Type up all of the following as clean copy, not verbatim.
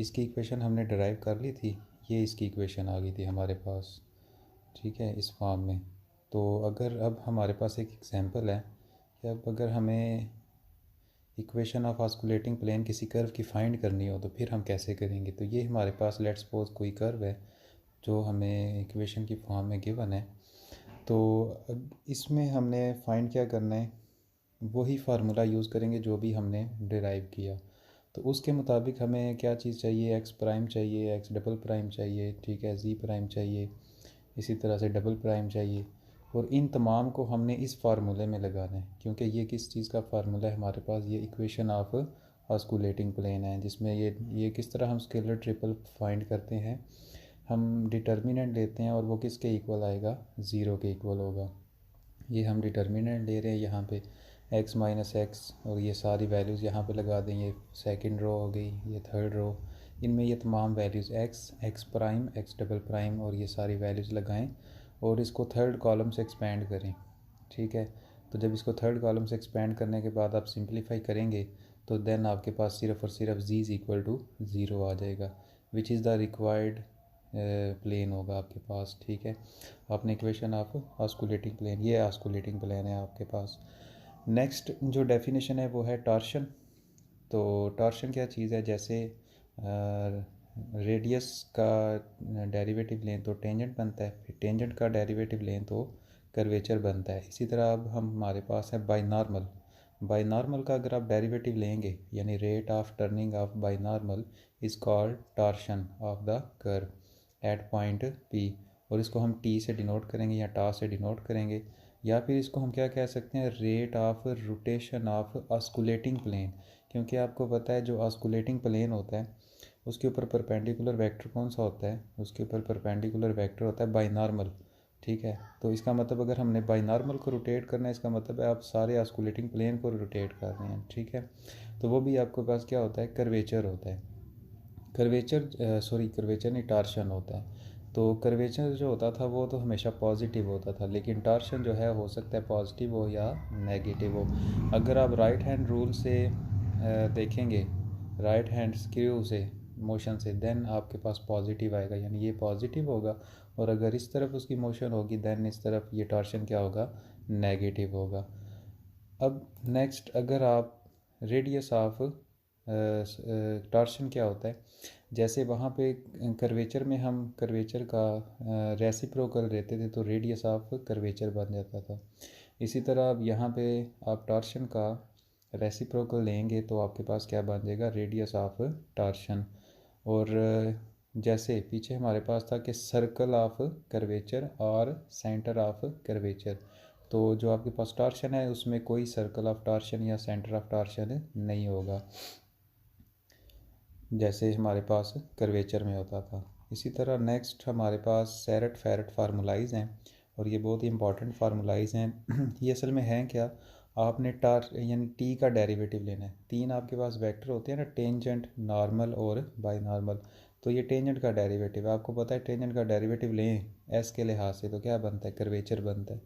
इसकी इक्वेशन हमने डराइव कर ली थी, ये इसकी इक्वेशन आ गई थी हमारे पास, ठीक है, इस फॉर्म में। तो अगर अब हमारे पास एक एग्जांपल है कि अब अगर हमें इक्वेशन ऑफ ऑस्कुलेटिंग प्लेन किसी कर्व की फाइंड करनी हो तो फिर हम कैसे करेंगे। तो ये हमारे पास लेट्स सपोज कोई कर्व है जो हमें इक्वेशन की फॉर्म में गिवन है। तो अब इसमें हमने फाइंड क्या करना है, वही फार्मूला यूज़ करेंगे जो भी हमने डिराइव किया। तो उसके मुताबिक हमें क्या चीज़ चाहिए, एक्स प्राइम चाहिए, एक्स डबल प्राइम चाहिए, ठीक है, जी प्राइम चाहिए, इसी तरह से डबल प्राइम चाहिए। और इन तमाम को हमने इस फार्मूले में लगाना है, क्योंकि ये किस चीज़ का फार्मूला है हमारे पास, ये इक्वेशन ऑफ ऑस्कुलेटिंग प्लेन है, जिसमें ये किस तरह हम स्केलर ट्रिपल फाइंड करते हैं। हम डिटर्मिनेंट लेते हैं और वो किसके इक्वल आएगा, ज़ीरो के इक्वल होगा। ये हम डिटर्मिनेंट ले रहे हैं यहाँ पे x माइनस एक्स, और ये सारी वैल्यूज़ यहाँ पे लगा दें। ये सेकंड रो हो गई, ये थर्ड रो, इनमें ये तमाम values x prime, x double prime, और ये सारी वैल्यूज़ लगाएं और इसको थर्ड कॉलम से एक्सपेंड करें, ठीक है। तो जब इसको थर्ड कॉलम से एक्सपेंड करने के बाद आप सिंप्लीफाई करेंगे तो देन आपके पास सिर्फ और सिर्फ z is equal to zero आ जाएगा, which is the required plane होगा आपके पास, ठीक है। आपने इक्वेशन ऑफ ऑस्कुलेटिंग प्लेन, ये ऑस्कुलेटिंग प्लेन है आपके पास। नेक्स्ट जो डेफिनेशन है वो है टॉर्शन। तो टॉर्शन क्या चीज़ है, जैसे रेडियस का डेरिवेटिव लें तो टेंजेंट बनता है, फिर टेंजेंट का डेरिवेटिव लें तो कर्वेचर बनता है। इसी तरह अब हमारे पास है बाइनॉर्मल। बाइनॉर्मल का अगर आप डेरिवेटिव लेंगे, यानी rate of turning of binormal is called torsion of the curve at point P, और इसको हम टी से डिनोट करेंगे या टा से डिनोट करेंगे, या फिर इसको हम क्या कह सकते हैं, rate of rotation of osculating plane. क्योंकि आपको पता है जो ऑस्कुलेटिंग प्लेन होता है उसके ऊपर परपेंडिकुलर वेक्टर कौन सा होता है, उसके ऊपर परपेंडिकुलर वेक्टर होता है बाइनॉर्मल, ठीक है। तो इसका मतलब अगर हमने बाइनॉर्मल को रोटेट करना है, इसका मतलब है आप सारे ऑस्कुलेटिंग प्लेन को रोटेट कर रहे हैं, ठीक है। तो वो भी आपके पास क्या होता है, कर्वेचर होता है। कर्वेचर नहीं, टार्शन होता है। तो कर्वेचर जो होता था वो तो हमेशा पॉजिटिव होता था, लेकिन टार्शन जो है हो सकता है पॉजिटिव हो या नेगेटिव हो। अगर आप राइट हैंड रूल से देखेंगे, राइट हैंड स्क्रू से मोशन से, देन आपके पास पॉजिटिव आएगा, यानी ये पॉजिटिव होगा। और अगर इस तरफ उसकी मोशन होगी देन इस तरफ ये टार्शन क्या होगा, नेगेटिव होगा। अब नेक्स्ट, अगर आप रेडियस ऑफ टॉर्शन क्या होता है, जैसे वहाँ पे कर्वेचर में हम कर्वेचर का रेसिप्रोकल लेते थे तो रेडियस ऑफ कर्वेचर बन जाता था। इसी तरह अब यहाँ पे आप टॉर्शन का रेसिप्रोकल लेंगे तो आपके पास क्या बन जाएगा, रेडियस ऑफ टॉर्शन। और जैसे पीछे हमारे पास था कि सर्कल ऑफ कर्वेचर और सेंटर ऑफ कर्वेचर, तो जो आपके पास टॉर्शन है उसमें कोई सर्कल ऑफ टॉर्शन या सेंटर ऑफ टॉर्शन नहीं होगा, जैसे हमारे पास कर्वेचर में होता था। इसी तरह नेक्स्ट हमारे पास सेरट फेरट फार्मूलाइज हैं, और ये बहुत ही इंपॉर्टेंट फार्मूलाइज हैं। ये असल में हैं क्या, आपने टार यानी टी का डेरिवेटिव लेना है। तीन आपके पास वेक्टर होते हैं ना, टेंजेंट, नॉर्मल और बाइनॉर्मल। तो ये टेंजेंट का डेरिवेटिव है, आपको पता है टेंजेंट का डेरिवेटिव लें एस के लिहाज से तो क्या बनता है, कर्वेचर बनता है।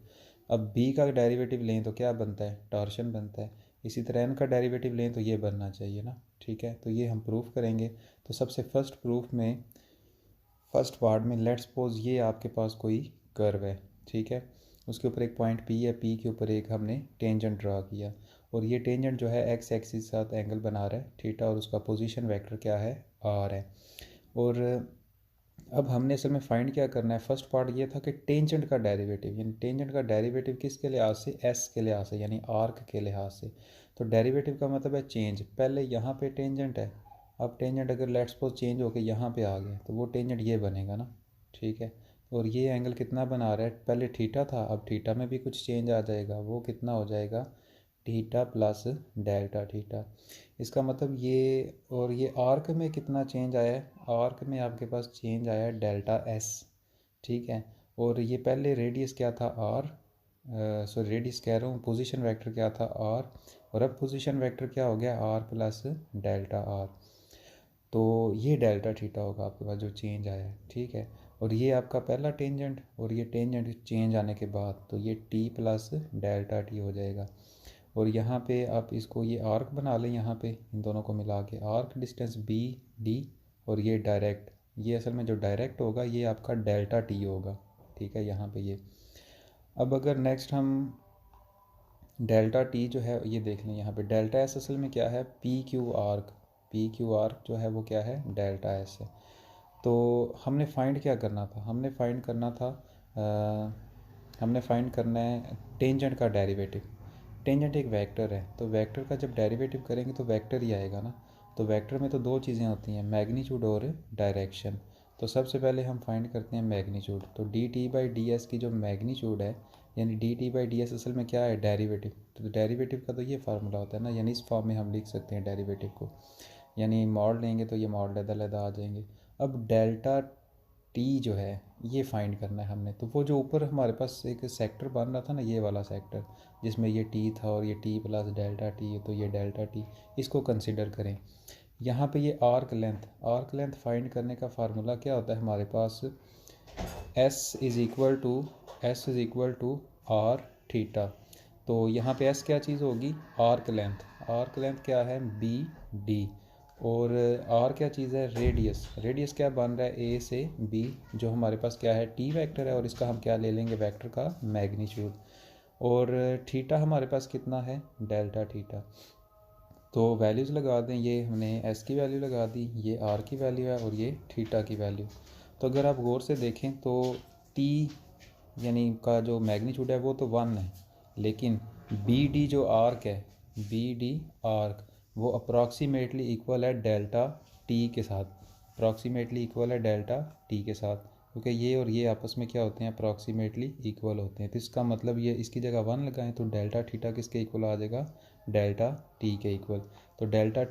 अब बी का डेरिवेटिव लें तो क्या बनता है, टॉर्शन बनता है। इसी तरह एन का डेरिवेटिव लें तो ये बनना चाहिए ना, ठीक है। तो ये हम प्रूफ करेंगे। तो सबसे फर्स्ट प्रूफ में, फर्स्ट पार्ट में, लेट्स सपोज ये आपके पास कोई कर्व है, ठीक है, उसके ऊपर एक पॉइंट पी है, पी के ऊपर एक हमने टेंजेंट ड्रा किया, और ये टेंजेंट जो है एक्स एक्सिस के साथ एंगल बना रहा है थीटा, और उसका पोजीशन वेक्टर क्या है, आर है। और अब हमने असल में फाइंड क्या करना है, फर्स्ट पार्ट ये था कि टेंजेंट का डेरिवेटिव, यानी टेंजेंट का डेरिवेटिव किसके लिहाज से, एस के लिहाज से, यानी आर्क के लिहाज से। तो डेरिवेटिव का मतलब है चेंज, पहले यहाँ पे टेंजेंट है, अब टेंजेंट अगर लेट्स सपोज चेंज होकर यहाँ पे आ गया तो वो टेंजेंट ये बनेगा ना, ठीक है। और ये एंगल कितना बना रहा है, पहले थीटा था, अब थीटा में भी कुछ चेंज आ जाएगा, वो कितना हो जाएगा, थीटा प्लस डेल्टा थीटा। इसका मतलब ये, और ये आर्क में कितना चेंज आया है, आर्क में आपके पास चेंज आया है डेल्टा एस, ठीक है। और ये पहले रेडियस क्या था, आर, सॉरी रेडियस कह रहा हूँ, पोजीशन वेक्टर क्या था, आर, और अब पोजीशन वेक्टर क्या हो गया, आर प्लस डेल्टा आर। तो ये डेल्टा थीटा होगा आपके पास जो चेंज आया है, ठीक है। और ये आपका पहला टेंजेंट, और ये टेंजेंट चेंज आने के बाद तो ये टी प्लस डेल्टा टी हो जाएगा। और यहाँ पे आप इसको ये आर्क बना लें, यहाँ पे इन दोनों को मिला के आर्क डिस्टेंस बी डी, और ये डायरेक्ट, ये असल में जो डायरेक्ट होगा ये आपका डेल्टा टी होगा, ठीक है, यहाँ पे ये। अब अगर नेक्स्ट हम डेल्टा टी जो है ये देख लें, यहाँ पे डेल्टा एस असल में क्या है, P Q arc, P Q arc जो है वो क्या है, डेल्टा एस है। तो हमने फाइंड क्या करना था, हमने फाइंड करना था हमने फाइंड करना है टेंजेंट का डेरिवेटिव। टेंजेंट एक वेक्टर है, तो वेक्टर का जब डेरिवेटिव करेंगे तो वेक्टर ही आएगा ना। तो वेक्टर में तो दो चीज़ें होती हैं, मैग्नीट्यूड और डायरेक्शन। तो सबसे पहले हम फाइंड करते हैं मैग्नीट्यूड। तो D T by D S की जो मैग्नीट्यूड है, यानी D T by D S असल में क्या है, डेरिवेटिव। तो डेरिवेटिव का तो ये फार्मूला होता है ना, यानी इस फॉर्म में हम लिख सकते हैं डेरिवेटिव को, यानी मॉड लेंगे तो ये मॉड लदा आ जाएंगे। अब डेल्टा टी जो है ये फाइंड करना है हमने। तो वो जो ऊपर हमारे पास एक सेक्टर बन रहा था ना, ये वाला सेक्टर जिसमें ये टी था और ये टी प्लस डेल्टा टी, तो ये डेल्टा टी, इसको कंसिडर करें। यहाँ पे ये आर्क लेंथ फाइंड करने का फार्मूला क्या होता है हमारे पास, S is equal to R theta. तो यहाँ पे एस क्या चीज़ होगी, आर्क लेंथ क्या है, बी डी, और आर क्या चीज़ है, रेडियस क्या बन रहा है, ए से बी, जो हमारे पास क्या है, टी वेक्टर है, और इसका हम क्या ले लेंगे, वेक्टर का मैग्नीट्यूड। और थीटा हमारे पास कितना है, डेल्टा थीटा। तो वैल्यूज़ लगा दें, ये हमने एस की वैल्यू लगा दी, ये आर की वैल्यू है, और ये थीटा की वैल्यू। तो अगर आप गौर से देखें तो टी यानी का जो मैग्नीट्यूड है वो तो 1 है, लेकिन बी डी जो आर्क है, बी डी आर्क, वो अप्रॉक्सीमेटली इक्वल है डेल्टा टी के साथ, अप्रॉक्सीमेटली इक्वल है डेल्टा टी के साथ, क्योंकि ये और ये आपस में क्या होते हैं, अप्रॉक्सीमेटली इक्वल होते हैं। तो इसका मतलब ये, इसकी जगह 1 लगाएं तो डेल्टा थीटा किसके इक्वल आ जाएगा, डेल्टा टी के इक्वल। तो डेल्टा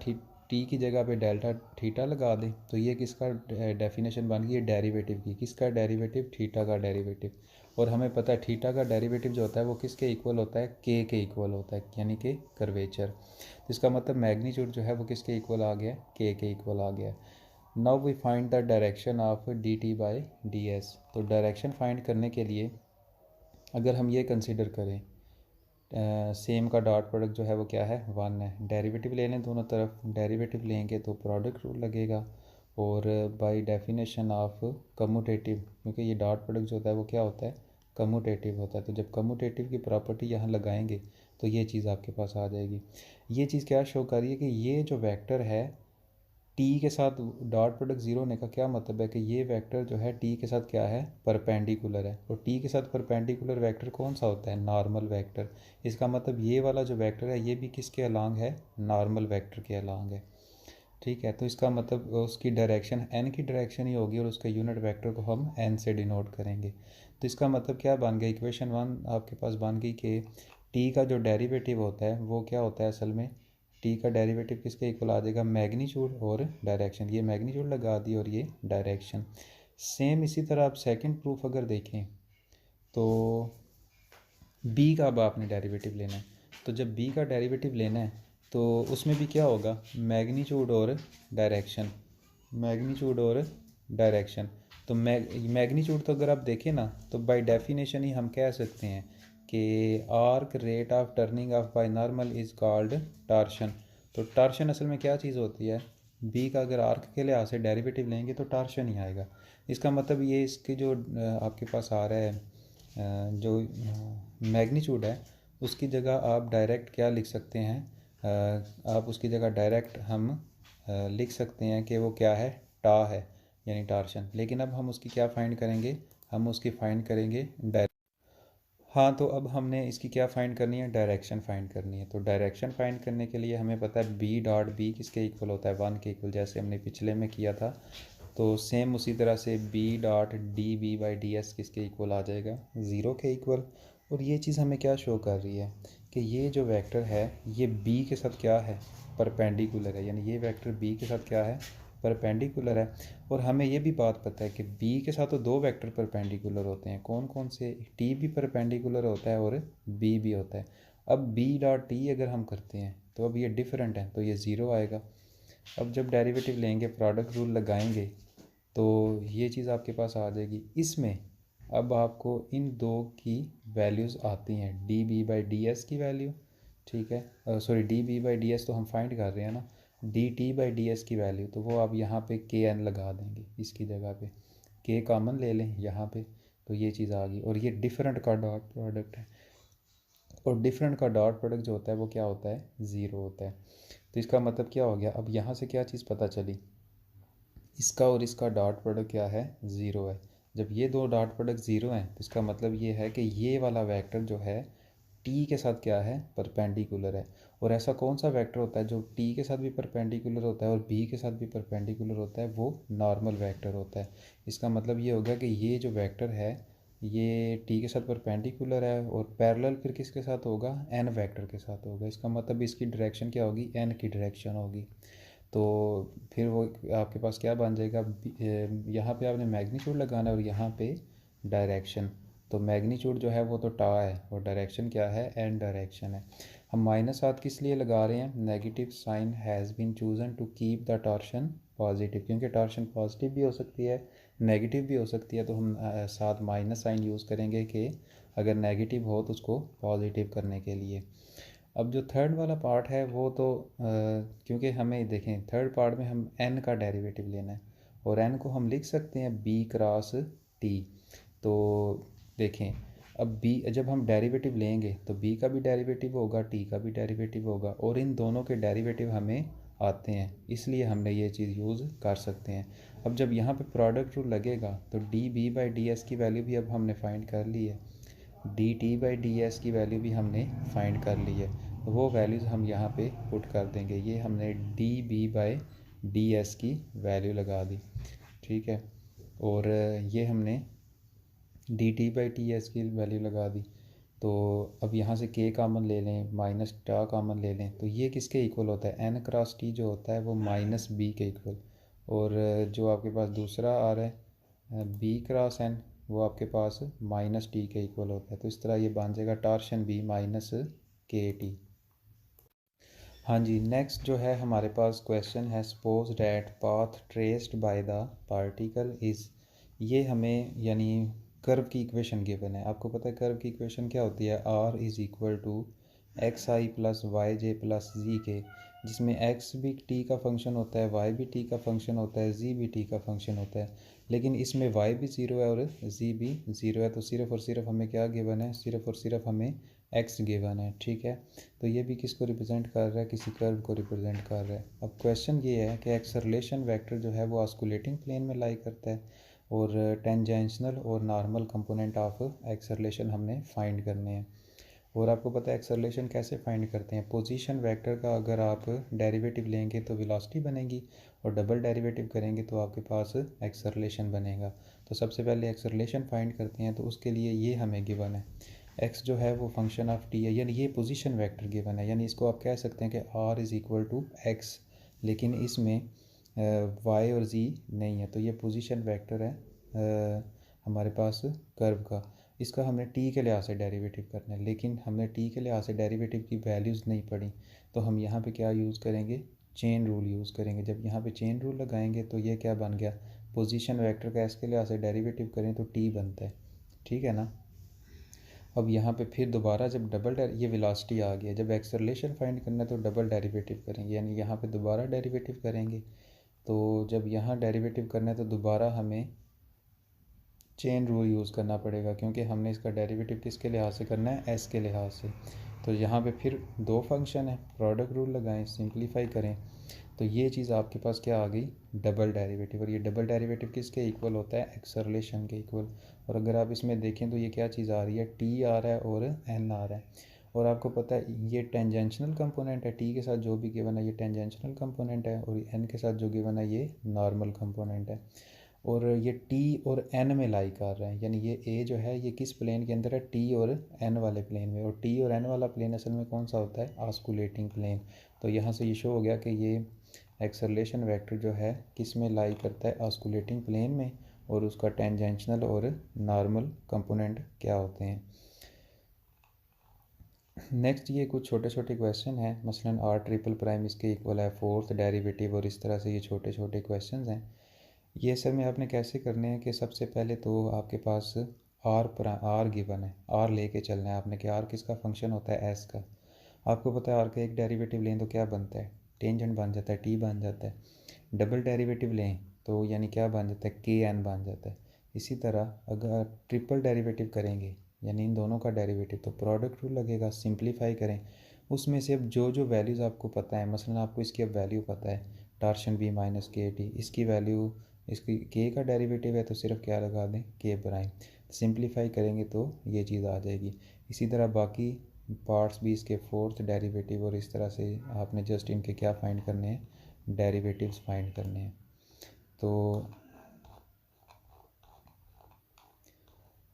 टी की जगह पे डेल्टा थीटा लगा दें, तो ये किसका डेफिनेशन बन गई, डेरिवेटिव की, किसका डेरिवेटिव, थीटा का डेरिवेटिव। और हमें पता है थीटा का डेरिवेटिव जो होता है वो किसके इक्वल होता है, के इक्वल होता है, यानी कि कर्वेचर। तो इसका मतलब मैग्नीट्यूड जो है वो किसके इक्वल आ गया, के इक्वल आ गया। Now we find the direction of D T by D S. तो डायरेक्शन फाइंड करने के लिए अगर हम ये कंसिडर करें, सेम का डॉट प्रोडक्ट जो है वो क्या है, 1 है, डेरिवेटिव ले लें दोनों तरफ, डेरिवेटिव लेंगे तो प्रोडक्ट रूल लगेगा, और बाय डेफिनेशन ऑफ कम्यूटेटिव, क्योंकि ये डॉट प्रोडक्ट जो होता है वो क्या होता है, कम्यूटेटिव होता है। तो जब कम्यूटेटिव की प्रॉपर्टी यहाँ लगाएंगे तो ये चीज़ आपके पास आ जाएगी। ये चीज़ क्या शो कर रही है कि ये जो वेक्टर है टी के साथ डॉट प्रोडक्ट ज़ीरो होने का क्या मतलब है कि ये वेक्टर जो है टी के साथ क्या है, परपेंडिकुलर है। और टी के साथ परपेंडिकुलर वेक्टर कौन सा होता है, नॉर्मल वेक्टर। इसका मतलब ये वाला जो वेक्टर है ये भी किसके अलांग है, नॉर्मल वेक्टर के अलांग है, ठीक है। तो इसका मतलब उसकी डायरेक्शन एन की डायरेक्शन ही होगी, और उसके यूनिट वेक्टर को हम एन से डिनोट करेंगे। तो इसका मतलब क्या बन गया, इक्वेशन 1 आपके पास बन गई कि टी का जो डेरिवेटिव होता है वो क्या होता है, असल में टी का डेरिवेटिव किसके इक्वल आ जाएगा, मैग्नीट्यूड और डायरेक्शन। ये मैग्नीट्यूड लगा दी और ये डायरेक्शन। सेम इसी तरह आप सेकंड प्रूफ अगर देखें तो बी का अब आपने डेरिवेटिव लेना है। तो जब बी का डेरिवेटिव लेना है तो उसमें भी क्या होगा, मैग्नीट्यूड और डायरेक्शन, मैग्नीट्यूड और डायरेक्शन। तो मैग्नीट्यूड तो अगर आप देखें ना तो बाय डेफिनेशन ही हम कह सकते हैं कि arc rate of turning of binormal is called torsion. तो टार्शन असल में क्या चीज़ होती है, बी का अगर आर्क के लिहाज से डेरिवेटिव लेंगे तो टार्शन ही आएगा। इसका मतलब ये इसके जो आपके पास आ रहा है जो मैग्नीट्यूड है उसकी जगह आप डायरेक्ट क्या लिख सकते हैं, आप उसकी जगह डायरेक्ट हम लिख सकते हैं कि वो क्या है, टा है, यानी टार्शन। लेकिन अब हम उसकी क्या फाइंड करेंगे, हम उसकी फाइंड करेंगे डायरेक्ट। हाँ, तो अब हमने इसकी क्या फाइंड करनी है, डायरेक्शन फाइंड करनी है। तो डायरेक्शन फाइंड करने के लिए हमें पता है बी डॉट बी किसके इक्वल होता है, 1 के इक्वल, जैसे हमने पिछले में किया था। तो सेम उसी तरह से B dot D B by D S किसके इक्वल आ जाएगा, 0 के इक्वल। और ये चीज़ हमें क्या शो कर रही है कि ये जो वेक्टर है ये बी के साथ क्या है, परपेंडिकुलर है, यानी ये वेक्टर बी के साथ क्या है, परपेंडिकुलर है। और हमें ये भी बात पता है कि बी के साथ तो दो वेक्टर परपेंडिकुलर होते हैं, कौन कौन से, टी भी परपेंडिकुलर होता है और बी भी होता है। अब बी डॉट टी अगर हम करते हैं तो अब ये डिफरेंट है तो ये 0 आएगा। अब जब डेरिवेटिव लेंगे, प्रोडक्ट रूल लगाएंगे, तो ये चीज़ आपके पास आ जाएगी। इसमें अब आपको इन दो की वैल्यूज़ आती हैं, D B by D S की वैल्यू, ठीक है, sorry D B by D S तो हम फाइंड कर रहे हैं ना। D T by D S की वैल्यू, तो वो आप यहाँ पे के एन लगा देंगे इसकी जगह पे, के कॉमन ले लें यहाँ पे, तो ये चीज़ आ गई। और ये डिफरेंट का डॉट प्रोडक्ट है, और डिफरेंट का डॉट प्रोडक्ट जो होता है वो क्या होता है, ज़ीरो होता है। तो इसका मतलब क्या हो गया, अब यहाँ से क्या चीज़ पता चली, इसका और इसका डॉट प्रोडक्ट क्या है, ज़ीरो है। जब ये दो डॉट प्रोडक्ट ज़ीरो हैं तो इसका मतलब ये है कि ये वाला वेक्टर जो है टी के साथ क्या है, परपेंडिकुलर है। और ऐसा कौन सा वेक्टर होता है जो टी के साथ भी परपेंडिकुलर होता है और बी के साथ भी परपेंडिकुलर होता है, वो नॉर्मल वेक्टर होता है। इसका मतलब ये होगा कि ये जो वेक्टर है ये टी के साथ परपेंडिकुलर है और पैरेलल फिर किसके साथ होगा, एन वेक्टर के साथ होगा। इसका मतलब इसकी डायरेक्शन क्या होगी, एन की डायरेक्शन होगी। तो फिर वो आपके पास क्या बन जाएगा, यहाँ पे आपने मैग्नीट्यूड लगाना है और यहाँ पे डायरेक्शन। तो मैग्नीट्यूड जो है वो तो टा है और डायरेक्शन क्या है, एन डायरेक्शन है। हम माइनस हाथ किस लिए लगा रहे हैं, negative sign has been chosen to keep the torsion positive, क्योंकि टॉर्शन पॉजिटिव भी हो सकती है नेगेटिव भी हो सकती है। तो हम साथ माइनस साइन यूज़ करेंगे कि अगर नेगेटिव हो तो उसको पॉजिटिव करने के लिए। अब जो थर्ड वाला पार्ट है वो तो क्योंकि हमें देखें थर्ड पार्ट में हम n का डेरिवेटिव लेना है और n को हम लिख सकते हैं b क्रॉस t। तो देखें अब b जब हम डेरिवेटिव लेंगे तो b का भी डेरिवेटिव होगा, t का भी डेरिवेटिव होगा, और इन दोनों के डेरिवेटिव हमें आते हैं, इसलिए हमने ये चीज़ यूज़ कर सकते हैं। अब जब यहाँ पे प्रोडक्ट रूल लगेगा तो D B by D S की वैल्यू भी अब हमने फाइंड कर ली है, D T by D S की वैल्यू भी हमने फाइंड कर ली है। तो वो वैल्यूज़ हम यहाँ पे पुट कर देंगे, ये हमने D B by D S की वैल्यू लगा दी, ठीक है। और ये हमने D T by T S की वैल्यू लगा दी। तो अब यहाँ से के कॉमन ले लें, माइनस टा कॉमन ले लें, तो ये किसके इक्वल होता है, एन क्रॉस टी जो होता है वो माइनस बी के इक्वल। और जो आपके पास दूसरा आ रहा है बी क्रॉस एन, वो आपके पास माइनस टी के इक्वल होता है। तो इस तरह ये बन जाएगा टार्शन बी माइनस के टी। हाँ जी, नेक्स्ट जो है हमारे पास क्वेश्चन है, suppose that path traced by the particle is, ये हमें यानी कर्व की इक्वेशन गिवन है। आपको पता है कर्व की इक्वेशन क्या होती है, R is equal to X I plus Y J plus Z K, जिसमें एक्स भी टी का फंक्शन होता है, वाई भी टी का फंक्शन होता है, जी भी टी का फंक्शन होता है, लेकिन इसमें वाई भी ज़ीरो है और जी भी ज़ीरो है। तो सिर्फ़ और सिर्फ हमें क्या गिवन है, सिर्फ़ और सिर्फ हमें एक्स गिवन है, ठीक है। तो ये भी किसको रिप्रेजेंट कर रहा है, किसी कर्व को रिप्रेजेंट कर रहा है। अब क्वेश्चन ये है कि एक्सेलरेशन वेक्टर जो है वो ऑस्कुलेटिंग प्लेन में लाई करता है और टेंजेंशनल और नॉर्मल कंपोनेंट ऑफ एक्सेलरेशन हमने फाइंड करने हैं। और आपको पता है एक्सेलरेशन कैसे फाइंड करते हैं, पोजीशन वेक्टर का अगर आप डेरिवेटिव लेंगे तो वेलोसिटी बनेगी और डबल डेरिवेटिव करेंगे तो आपके पास एक्सेलरेशन बनेगा। तो सबसे पहले एक्सेलरेशन फाइंड करते हैं, तो उसके लिए ये हमें गिवन है, एक्स जो है वो फंक्शन ऑफ टी है, यानी ये पोजीशन वेक्टर गिवन है, यानी इसको आप कह सकते हैं कि R is equal to X, लेकिन इसमें वाई और जी नहीं है। तो ये पोजीशन वेक्टर है हमारे पास कर्व का, इसका हमने टी के लिहाज से डेरिवेटिव करना है, लेकिन हमने टी के लिहाज से डेरिवेटिव की वैल्यूज़ नहीं पढ़ी। तो हम यहाँ पे क्या यूज़ करेंगे, चेन रूल यूज़ करेंगे। जब यहाँ पे चेन रूल लगाएंगे तो ये क्या बन गया, पोजीशन वेक्टर का इसके लिहाज से डेरिवेटिव करें तो टी बनता है, ठीक है ना। अब यहाँ पे फिर दोबारा जब ये वेलोसिटी आ गया, जब एक्सेलरेशन फाइंड करना है तो डबल डेरिवेटिव करेंगे, यानी यहाँ पे दोबारा डेरिवेटिव करेंगे। तो जब यहाँ डेरिवेटिव करना है तो दोबारा हमें चेन रूल यूज़ करना पड़ेगा, क्योंकि हमने इसका डेरिवेटिव किसके लिहाज से करना है, एस के लिहाज से। तो यहाँ पे फिर दो फंक्शन है, प्रोडक्ट रूल लगाएं, सिंप्लीफाई करें, तो ये चीज़ आपके पास क्या आ गई, डबल डेरिवेटिव। और ये डबल डेरिवेटिव किसके इक्वल होता है, एक्सेलरेशन के इक्वल। और अगर आप इसमें देखें तो ये क्या चीज़ आ रही है, टी आ रहा है और एन आ रहा है। और आपको पता है ये टेंजेंशनल कंपोनेंट है, टी के साथ जो भी गिवन है ये टेंजेंशनल कंपोनेंट है, और एन के साथ जो गिवन है ये नॉर्मल कंपोनेंट है। और ये टी और एन में लाई कर रहा है, यानी ये ए जो है ये किस प्लेन के अंदर है, टी और एन वाले प्लेन में। और टी और एन वाला प्लेन असल में कौन सा होता है, ऑस्कुलेटिंग प्लेन। तो यहाँ से ये शो हो गया कि ये एक्सेलरेशन वेक्टर जो है किस में लाई करता है, ऑस्कुलेटिंग प्लेन में, और उसका टेंजेंशनल और नॉर्मल कंपोनेंट क्या होते हैं। नेक्स्ट ये कुछ छोटे छोटे क्वेश्चन हैं, मसलन आर ट्रिपल प्राइम इसके इक्वल है, फोर्थ डेरिवेटिव, और इस तरह से ये छोटे छोटे क्वेश्चन हैं। ये सब में आपने कैसे करने हैं कि सबसे पहले तो आपके पास आर गिवन है, आर लेके चलना है आपने कि आर किसका फंक्शन होता है, एस का। आपको पता है आर का एक डेरिवेटिव लें तो क्या बनता है, टेंजेंट बन जाता है टी बन जाता है। डबल डेरिवेटिव लें तो यानी क्या बन जाता है, के एन बन जाता है। इसी तरह अगर ट्रिपल डेरिवेटिव करेंगे यानी इन दोनों का डेरिवेटिव, तो प्रोडक्ट रूल लगेगा। सिंप्लीफाई करें, उसमें से अब जो जो वैल्यूज़ आपको पता है, मसलन आपको इसकी अब वैल्यू पता है टार्शन बी माइनस के टी, इसकी वैल्यू, इसकी के का डेरिवेटिव है तो सिर्फ क्या लगा दें, के प्राइम। सिंप्लीफाई करेंगे तो ये चीज़ आ जाएगी। इसी तरह बाकी पार्ट्स भी इसके फोर्थ डेरिवेटिव, और इस तरह से आपने जस्ट इनके क्या फाइंड करने हैं, डेरिवेटिव्स फाइंड करने हैं। तो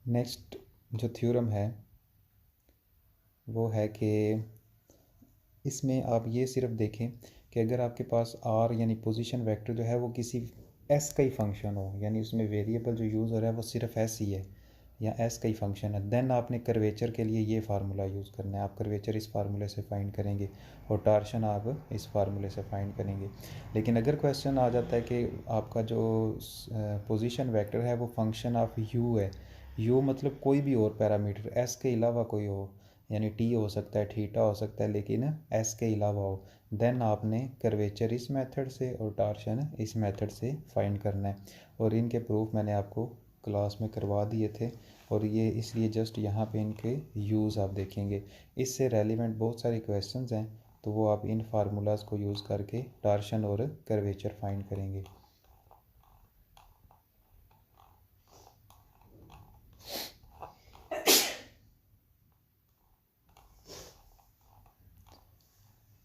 नेक्स्ट जो थ्योरम है वो है कि इसमें आप ये सिर्फ देखें कि अगर आपके पास आर यानी पोजीशन वेक्टर जो है वो किसी एस का ही फंक्शन हो, यानी उसमें वेरिएबल जो यूज़ हो रहा है वो सिर्फ एस ही है या एस का ही फंक्शन है, देन आपने कर्वेचर के लिए ये फार्मूला यूज़ करना है। आप कर्वेचर इस फार्मूले से फाइंड करेंगे और टार्शन आप इस फार्मूले से फाइंड करेंगे। लेकिन अगर क्वेश्चन आ जाता है कि आपका जो पोजीशन वेक्टर है वो फंक्शन ऑफ यू है, यू मतलब कोई भी और पैरामीटर एस के अलावा कोई हो, यानी टी हो सकता है, थीटा हो सकता है, लेकिन एस के अलावा हो, देन आपने कर्वेचर इस मेथड से और टार्शन इस मेथड से फाइंड करना है। और इनके प्रूफ मैंने आपको क्लास में करवा दिए थे, और ये इसलिए जस्ट यहाँ पे इनके यूज़ आप देखेंगे। इससे रेलिवेंट बहुत सारे क्वेश्चंस हैं, तो वो आप इन फार्मूलाज़ को यूज़ करके टार्शन और कर्वेचर फाइंड करेंगे।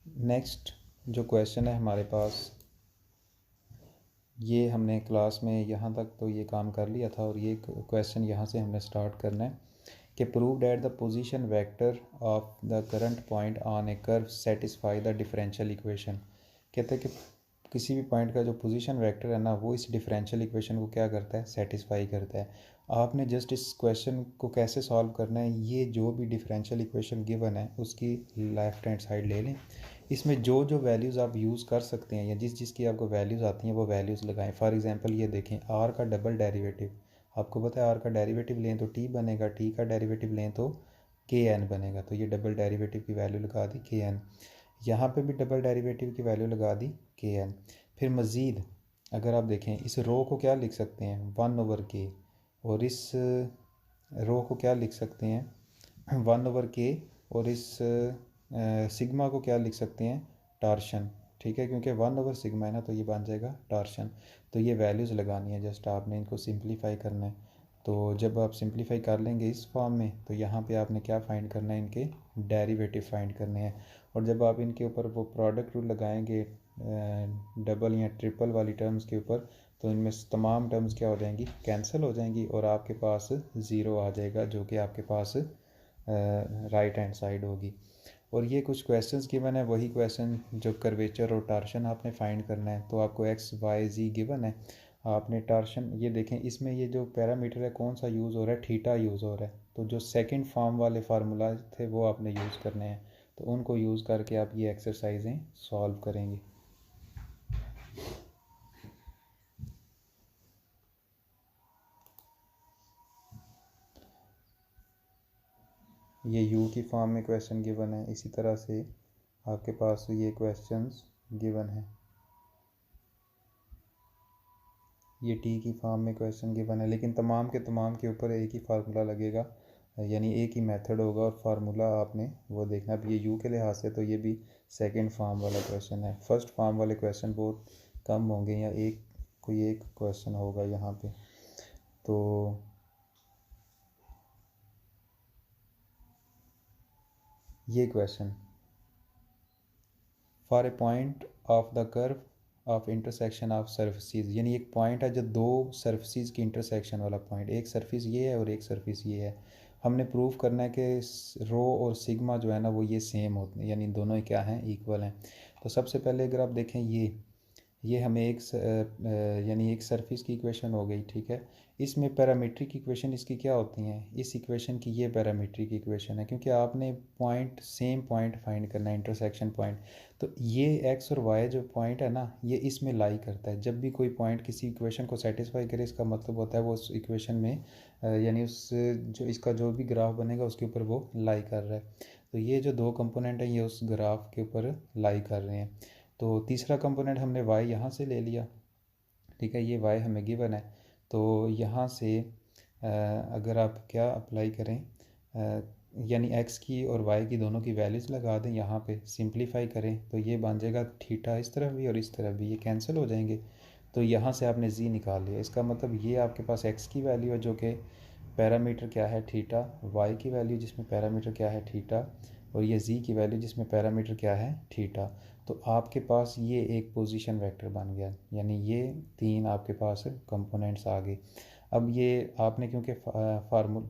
नेक्स्ट जो क्वेश्चन है हमारे पास, ये हमने क्लास में यहाँ तक तो ये काम कर लिया था, और ये क्वेश्चन यहाँ से हमने स्टार्ट करना है कि prove that the position vector of the current point on A curve satisfy the differential equation. कहते हैं कि किसी भी पॉइंट का जो पोजीशन वेक्टर है ना वो इस डिफरेंशियल इक्वेशन को क्या करता है, सेटिस्फाई करता है। आपने जस्ट इस क्वेश्चन को कैसे सॉल्व करना है, ये जो भी डिफरेंशियल इक्वेशन गिवन है उसकी लेफ्ट हैंड साइड ले लें, इसमें जो जो वैल्यूज़ आप यूज़ कर सकते हैं या जिस जिसकी आपको वैल्यूज़ आती हैं वो वैल्यूज़ लगाएं। फॉर एग्जांपल ये देखें, आर का डबल डेरिवेटिव, आपको पता है आर का डेरिवेटिव लें तो टी बनेगा, टी का डेरिवेटिव लें तो के एन बनेगा, तो ये डबल डेरिवेटिव की वैल्यू लगा दी के एन। यहाँ पे भी डबल डेरिवेटिव की वैल्यू लगा दी के एन। फिर मज़ीद अगर आप देखें इस रो को क्या लिख सकते हैं, 1/k, और इस रो को क्या लिख सकते हैं, 1/k, और इस सिग्मा को क्या लिख सकते हैं, टार्शन। ठीक है, क्योंकि 1/सिग्मा है ना तो ये बन जाएगा टार्शन। तो ये वैल्यूज़ लगानी है, जस्ट आपने इनको सिंप्लीफाई करना है। तो जब आप सिंप्लीफाई कर लेंगे इस फॉर्म में तो यहाँ पे आपने क्या फाइंड करना है, इनके डेरिवेटिव फाइंड करने हैं। और जब आप इनके ऊपर वो प्रोडक्ट रूल लगाएंगे डबल या ट्रिपल वाली टर्म्स के ऊपर, तो इनमें तमाम टर्म्स क्या हो जाएंगी, कैंसिल हो जाएंगी, और आपके पास ज़ीरो आ जाएगा जो कि आपके पास राइट हैंड साइड होगी। और ये कुछ क्वेश्चंस गिवन है, वही क्वेश्चन जो कर्वेचर और टार्शन आपने फाइंड करना है। तो आपको एक्स वाई जी गिवन है, आपने टार्शन ये देखें, इसमें ये जो पैरामीटर है कौन सा यूज़ हो रहा है, थीटा यूज़ हो रहा है। तो जो सेकंड फॉर्म वाले फार्मूला थे वो आपने यूज़ करने हैं, तो उनको यूज़ करके आप ये एक्सरसाइजें सॉल्व करेंगे। ये यू की फॉर्म में क्वेश्चन गिवन है, इसी तरह से आपके पास ये क्वेश्चंस गिवन है, ये टी की फॉर्म में क्वेश्चन गिवन है, लेकिन तमाम के ऊपर एक ही फार्मूला लगेगा, यानी एक ही मेथड होगा और फार्मूला आपने वो देखना। अब ये यू के लिहाज से तो ये भी सेकंड फॉर्म वाला क्वेश्चन है, फर्स्ट फॉर्म वाले क्वेश्चन बहुत कम होंगे या कोई एक क्वेश्चन होगा यहाँ पे। तो ये question, for a point of the curve of intersection of surfaces, यानी एक पॉइंट है जो दो सर्फेसिस की इंटरसेक्शन वाला पॉइंट, एक सरफेस ये है और एक सरफेस ये है। हमने प्रूव करना है कि रो और सिग्मा जो है ना वो ये सेम होते हैं, यानी दोनों ही क्या हैं, इक्वल हैं। तो सबसे पहले अगर आप देखें ये हमें यानी एक सरफेस की इक्वेशन हो गई, ठीक है। इसमें पैरामीट्रिक इक्वेशन इसकी क्या होती हैं, इस इक्वेशन की ये पैरामीट्रिक इक्वेशन है, क्योंकि आपने पॉइंट सेम पॉइंट फाइंड करना है, इंटरसेक्शन पॉइंट। तो ये एक्स और वाई जो पॉइंट है ना ये इसमें लाई करता है। जब भी कोई पॉइंट किसी इक्वेशन को सेटिस्फाई करे, इसका मतलब होता है वो उस इक्वेशन में यानी उस जो इसका जो भी ग्राफ बनेगा उसके ऊपर वो लाई कर रहा है। तो ये जो दो कंपोनेंट हैं ये उस ग्राफ के ऊपर लाई कर रहे हैं। तो तीसरा कंपोनेंट हमने y यहाँ से ले लिया, ठीक है, ये y हमें गिवन है। तो यहाँ से अगर आप क्या अप्लाई करें, यानी x की और y की दोनों की वैल्यूज़ लगा दें, यहाँ पे सिंप्लीफाई करें तो ये बन जाएगा थीटा इस तरफ भी और इस तरफ भी, ये कैंसिल हो जाएंगे। तो यहाँ से आपने z निकाल लिया, इसका मतलब ये आपके पास x की वैल्यू है जो कि पैरामीटर क्या है थीटा, y की वैल्यू जिसमें पैरामीटर क्या है थीटा, और ये z की वैल्यू जिसमें पैरामीटर क्या है थीटा। तो आपके पास ये एक पोजीशन वेक्टर बन गया, यानी ये 3 आपके पास कंपोनेंट्स आ गए। अब ये आपने क्योंकि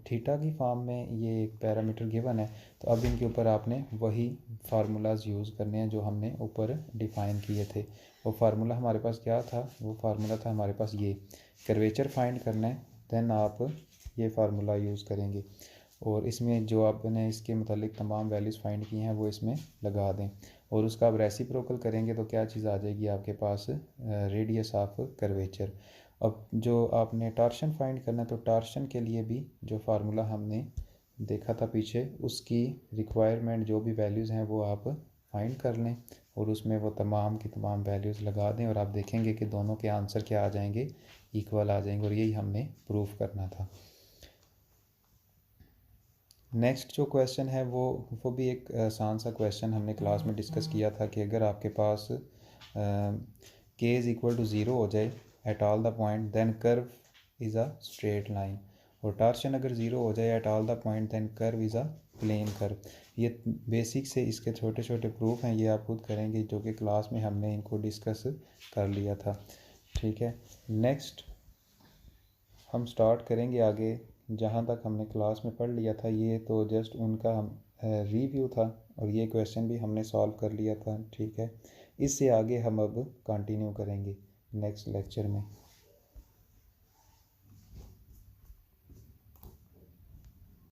थीटा की फॉर्म में ये एक पैरामीटर गिवन है, तो अब इनके ऊपर आपने वही फार्मूलाज यूज़ करने हैं जो हमने ऊपर डिफ़ाइन किए थे। वो फार्मूला हमारे पास क्या था, वो फार्मूला था हमारे पास ये कर्वेचर फाइंड करना है, देन आप ये फार्मूला यूज़ करेंगे और इसमें जो आपने इसके मतलब तमाम वैल्यूज़ फाइंड की हैं वो इसमें लगा दें और उसका आप रेसिप्रोकल करेंगे तो क्या चीज़ आ जाएगी आपके पास, रेडियस ऑफ कर्वेचर। अब जो आपने टार्शन फाइंड करना है, तो टार्शन के लिए भी जो फार्मूला हमने देखा था पीछे, उसकी रिक्वायरमेंट जो भी वैल्यूज़ हैं वो आप फाइंड कर लें और उसमें वो तमाम की तमाम वैल्यूज़ लगा दें और आप देखेंगे कि दोनों के आंसर क्या आ जाएंगे, इक्वल आ जाएंगे, और यही हमने प्रूफ करना था। नेक्स्ट जो क्वेश्चन है वो भी एक आसान सा क्वेश्चन हमने क्लास में डिस्कस किया था कि अगर आपके पास k इज़ इक्वल टू 0 हो जाए at all the point then curve is a straight line, और टार्शन अगर 0 हो जाए at all the point then curve is a plane curve. ये बेसिक से इसके छोटे छोटे प्रूफ हैं, ये आप खुद करेंगे जो कि क्लास में हमने इनको डिस्कस कर लिया था, ठीक है। नेक्स्ट हम स्टार्ट करेंगे आगे, जहाँ तक हमने क्लास में पढ़ लिया था ये तो जस्ट उनका हम रिव्यू था और ये क्वेश्चन भी हमने सॉल्व कर लिया था, ठीक है। इससे आगे हम अब कंटिन्यू करेंगे नेक्स्ट लेक्चर में।